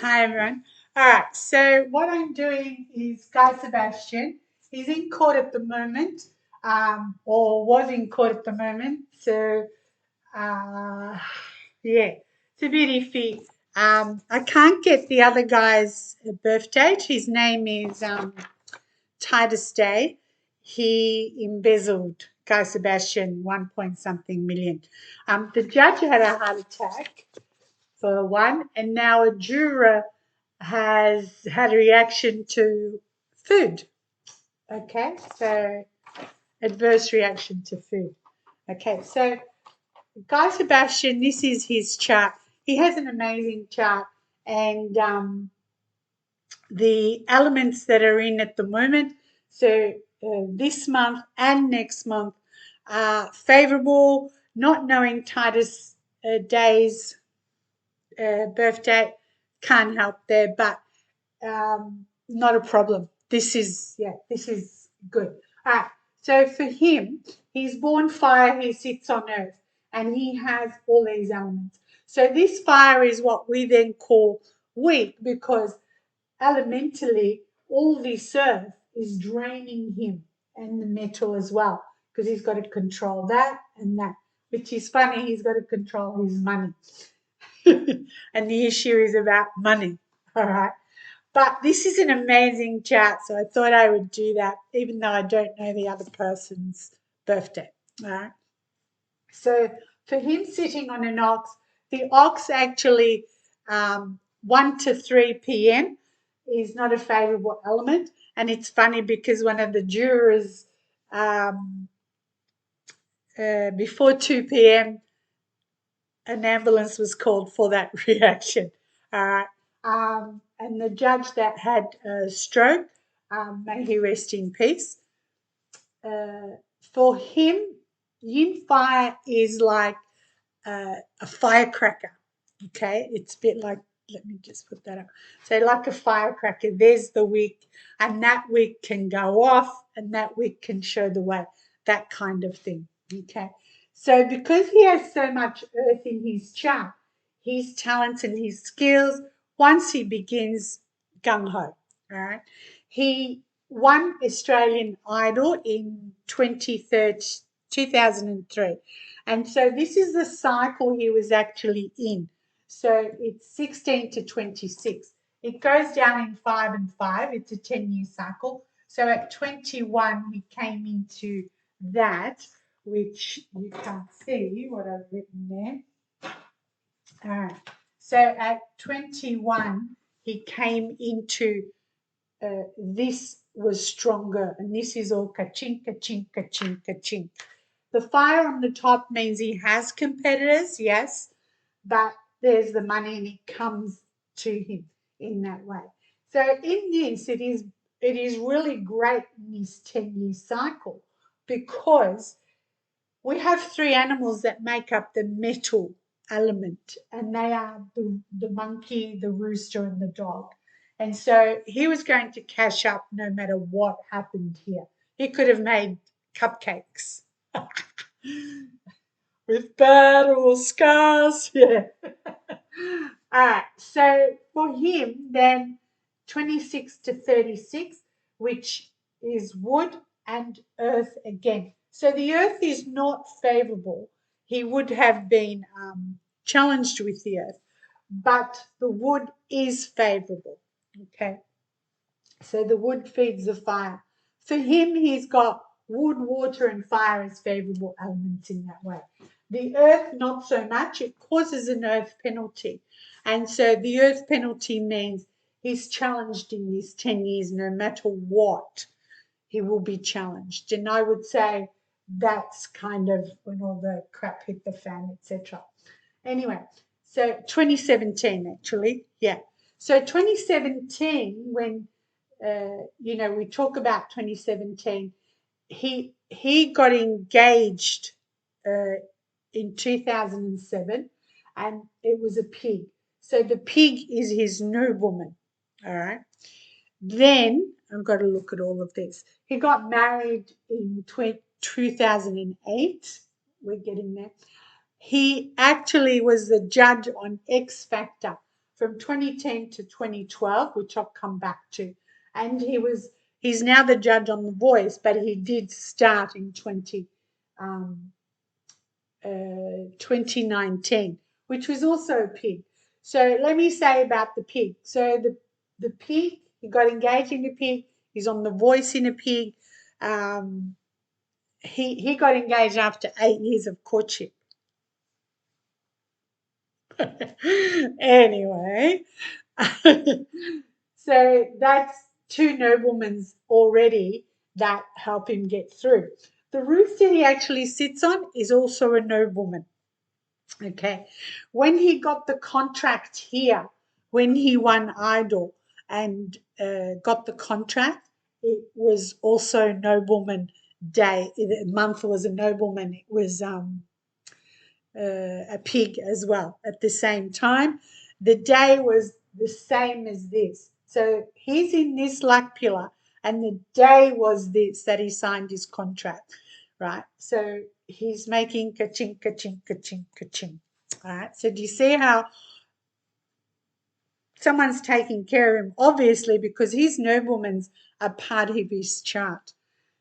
Hi everyone. All right, so what I'm doing is Sebastian. He's in court at the moment, or was in court at the moment. So, uh, yeah, it's a bit iffy. I can't get the other guy's birth date. His name is Titus Day. He embezzled Guy Sebastian 1 point something million. The judge had a heart attack for one, and now a juror has had a reaction to food. Okay, so adverse reaction to food. Okay, so Guy Sebastian, this is his chart. He has an amazing chart, and the elements that are in at the moment. So this month and next month are favorable. Not knowing Titus Day's birthday can't help there, but not a problem. This is good. All right. So for him, he's born fire, he sits on earth, and he has all these elements. So this fire is what we then call weak because elementally all this earth is draining him and the metal as well because he's got to control that and that, which is funny. He's got to control his money. And the issue is about money. All right. But this is an amazing chat, so I thought I would do that, even though I don't know the other person's birthday. All right. So for him sitting on an ox, the ox actually 1 to 3 p.m. is not a favorable element. And it's funny because one of the jurors um, before 2 p.m., an ambulance was called for that reaction. All right. And the judge that had a stroke, may he rest in peace. For him, yin fire is like a firecracker. Okay, it's a bit like, let me just put that up. So, like a firecracker, there's the wick, and that wick can go off, and that wick can show the way, that kind of thing. Okay, so because he has so much earth in his chart, his talents and his skills, once he begins gung ho, all right, he won Australian Idol in 2003. And so this is the cycle he was actually in. So it's 16 to 26. It goes down in 5 and 5. It's a 10-year cycle. So at 21, he came into that, which you can't see what I've written there. All right. So at 21, he came into this was stronger, and this is all ka-chink, ka-chink, ka-chink, ka-chink. The fire on the top means he has competitors, yes, but there's the money and it comes to him in that way. So in this, it is really great in this 10-year cycle because we have three animals that make up the metal element, and they are the monkey, the rooster, and the dog. And so he was going to cash up no matter what happened here. He could have made cupcakes with battle scars. Yeah. All right. So for him, then 26 to 36, which is wood and earth again. So the earth is not favorable. He would have been challenged with the earth, but the wood is favorable. Okay. So the wood feeds the fire. For him, he's got wood, water, and fire as favorable elements in that way. The earth, not so much. It causes an earth penalty. And so the earth penalty means he's challenged in these 10 years, no matter what, he will be challenged. And I would say that's kind of when all the crap hit the fan, etc. Anyway, so 2017 actually, yeah. So 2017, when we talk about 2017. He got engaged in 2007, and it was a pig. So the pig is his nobleman. All right. Then I've got to look at all of this. He got married in 2008. We're getting there. He actually was the judge on X Factor from 2010 to 2012, which I'll come back to. And he's now the judge on The Voice, but he did start in 2019, which was also a pig. So let me say about the pig. So the pig, he got engaged in a pig. He's on The Voice in a pig. He got engaged after 8 years of courtship. Anyway, so that's two noblemen already that help him get through. The rooster he actually sits on is also a nobleman. Okay, when he got the contract here, when he won Idol and got the contract, it was also Nobleman Day. The month was a nobleman. It was a pig as well at the same time. The day was the same as this. So he's in this luck pillar, and the day was this that he signed his contract, right? So he's making ka-ching, ka-ching, ka-ching, ka-ching. All right. So do you see how someone's taking care of him? Obviously, because his noblemen's are part of his chart.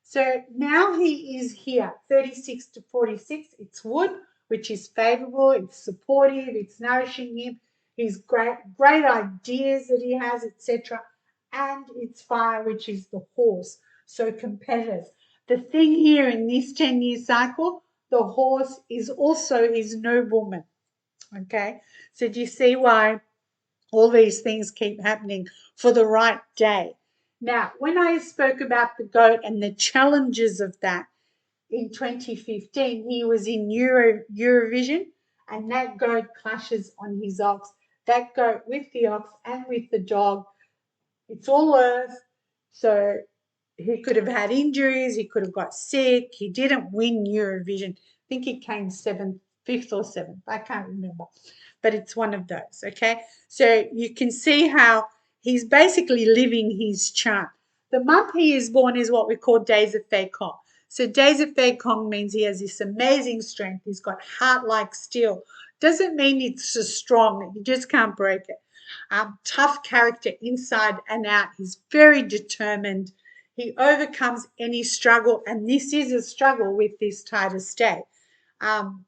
So now he is here, 36 to 46. It's wood, which is favorable, it's supportive, it's nourishing him, his great ideas that he has, etc. And it's fire, which is the horse, so competitive. The thing here in this 10-year cycle, the horse is also his nobleman. Okay, so do you see why all these things keep happening for the right day? Now, when I spoke about the goat and the challenges of that in 2015, he was in Eurovision, and that goat clashes on his ox. That goat with the ox and with the dog, it's all earth. So he could have had injuries, he could have got sick. He didn't win Eurovision. I think he came seventh, fifth or seventh. I can't remember. But it's one of those, okay? So you can see how he's basically living his chart. The month he is born is what we call Days of Fei Kong. So Days of Fei Kong means he has this amazing strength. He's got heart like steel. Doesn't mean it's so strong. You just can't break it. Tough character inside and out. He's very determined. He overcomes any struggle, and this is a struggle with this Titus day. And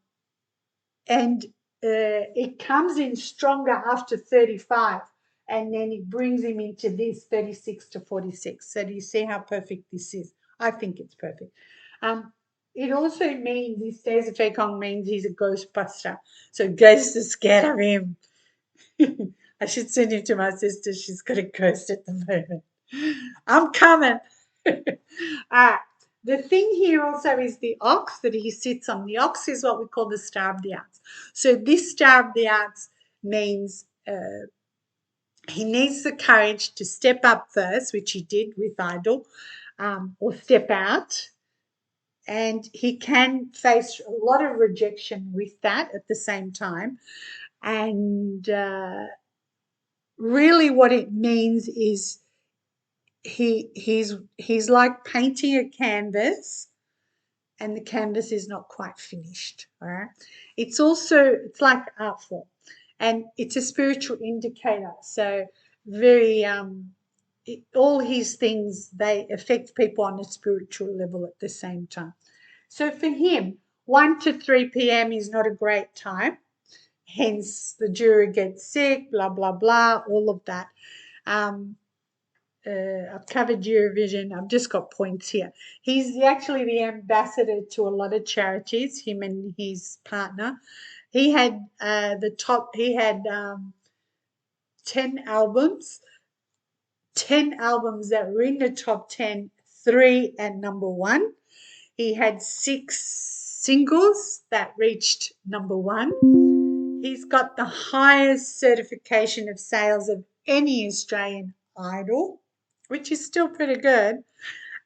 it comes in stronger after 35, and then it brings him into this 36 to 46. So do you see how perfect this is? I think it's perfect. It also means these days of Fei Kong means he's a ghostbuster. So ghosts are scared of him. I should send him to my sister. She's got a ghost at the moment. I'm coming. The thing here also is the ox that he sits on. The ox is what we call the star of the arts. So this star of the arts means he needs the courage to step up first, which he did with Idol, or step out. And he can face a lot of rejection with that at the same time. And really what it means is he's like painting a canvas, and the canvas is not quite finished. All right. It's like art form, and it's a spiritual indicator. So very all his things, they affect people on a spiritual level at the same time. So for him, 1 to 3 p.m. is not a great time. Hence the jury gets sick, blah blah blah, all of that. I've covered Eurovision. I've just got points here. He's actually the ambassador to a lot of charities, him and his partner. He had 10 albums, 10 albums that were in the top 10, 3 at number 1. He had 6 singles that reached number 1. He's got the highest certification of sales of any Australian idol, which is still pretty good.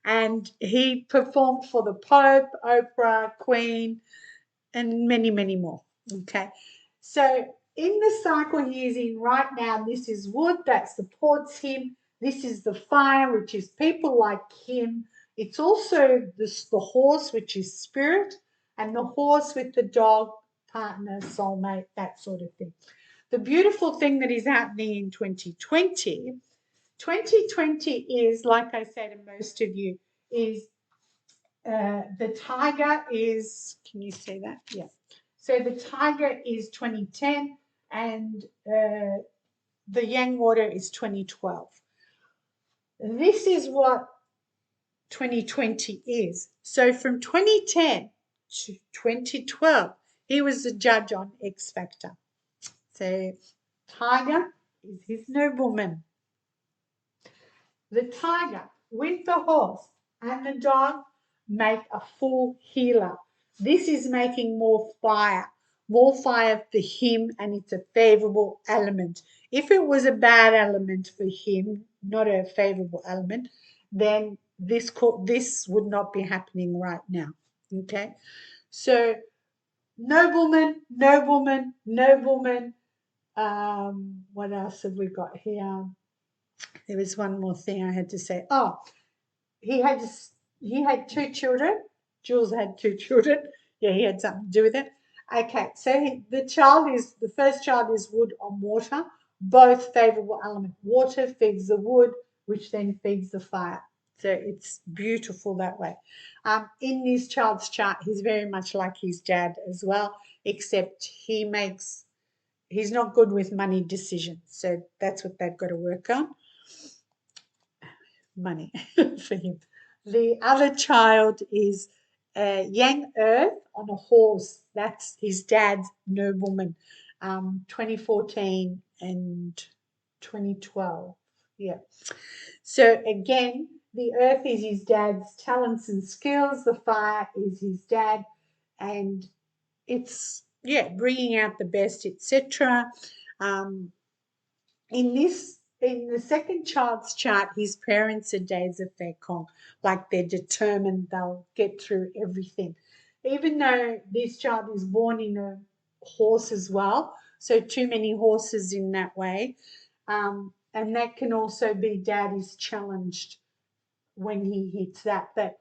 And he performed for the Pope, Oprah, Queen, and many, many more. Okay. So in the cycle he is in right now, this is wood that supports him. This is the fire, which is people like him. It's also the horse, which is spirit, and the horse with the dog, partner, soulmate, that sort of thing. the beautiful thing that is happening in 2020, 2020 is, like I said to most of you, is the tiger is, can you say that? Yeah. So the tiger is 2010 and the yang water is 2012. This is what 2020 is. So from 2010 to 2012, he was the judge on X Factor. So tiger is his nobleman. The tiger with the horse and the dog make a full healer. This is making more fire for him, and it's a favorable element. If it was a bad element for him, not a favorable element, then this would not be happening right now. Okay, so nobleman, nobleman, nobleman. What else have we got here? There was one more thing I had to say. Oh, he had he had two children. Jules had two children. Yeah, he had something to do with it. Okay, so the first child is wood on water, both favorable element. Water feeds the wood, which then feeds the fire. So it's beautiful that way. In this child's chart, he's very much like his dad as well, except he's not good with money decisions. So that's what they've got to work on. Money for him. The other child is Yang Earth on a horse. That's his dad's nobleman, 2014 and 2012. Yeah. So again, the earth is his dad's talents and skills. The fire is his dad, and it's bringing out the best, etc. Um, in the second child's chart, his parents are days of their Kong, like they're determined they'll get through everything. Even though this child is born in a horse as well, so too many horses in that way. And that can also be dad is challenged when he hits that. But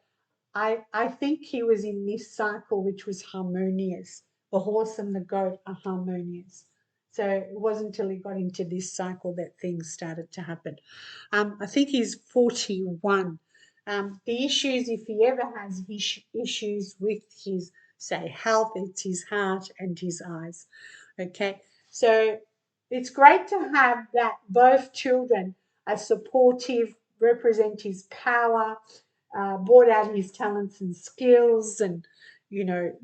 I think he was in this cycle, which was harmonious. The horse and the goat are harmonious. So it wasn't until he got into this cycle that things started to happen. I think he's 41. The issues, if he ever has issues with his, say, health, it's his heart and his eyes. Okay, so it's great to have that both children are supportive, represent his power, brought out his talents and skills, and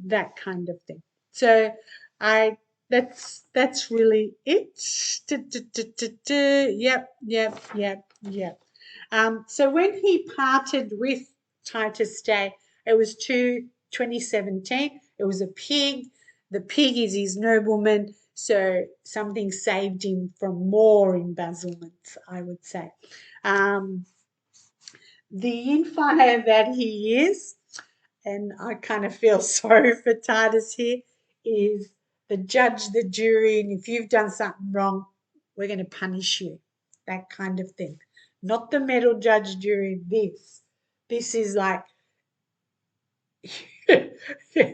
that kind of thing. So I that's really it. Yep. So when he parted with Titus Day, it was 2017. It was a pig. The pig is his nobleman, so something saved him from more embezzlement, I would say. The infire that he is, and I kind of feel sorry for Titus here, is the judge, the jury, and if you've done something wrong, we're going to punish you. That kind of thing. Not the metal judge, jury, this. This is like,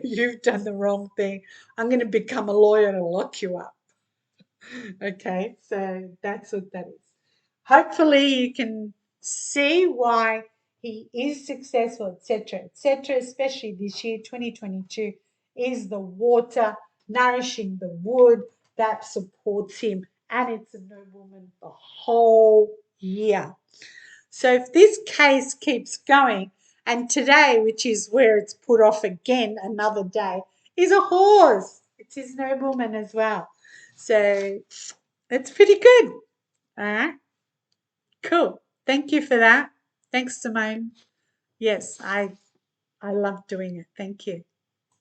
you've done the wrong thing. I'm going to become a lawyer to lock you up. Okay, so that's what that is. Hopefully you can see why he is successful, etc., etc., especially this year, 2022, is the water nourishing the wood that supports him, and it's a nobleman the whole year. So if this case keeps going, and today, which is where it's put off again another day, is a horse. It's his nobleman as well. So it's pretty good. All right. Cool. Thank you for that. Thanks, Simone. Yes, I love doing it. Thank you.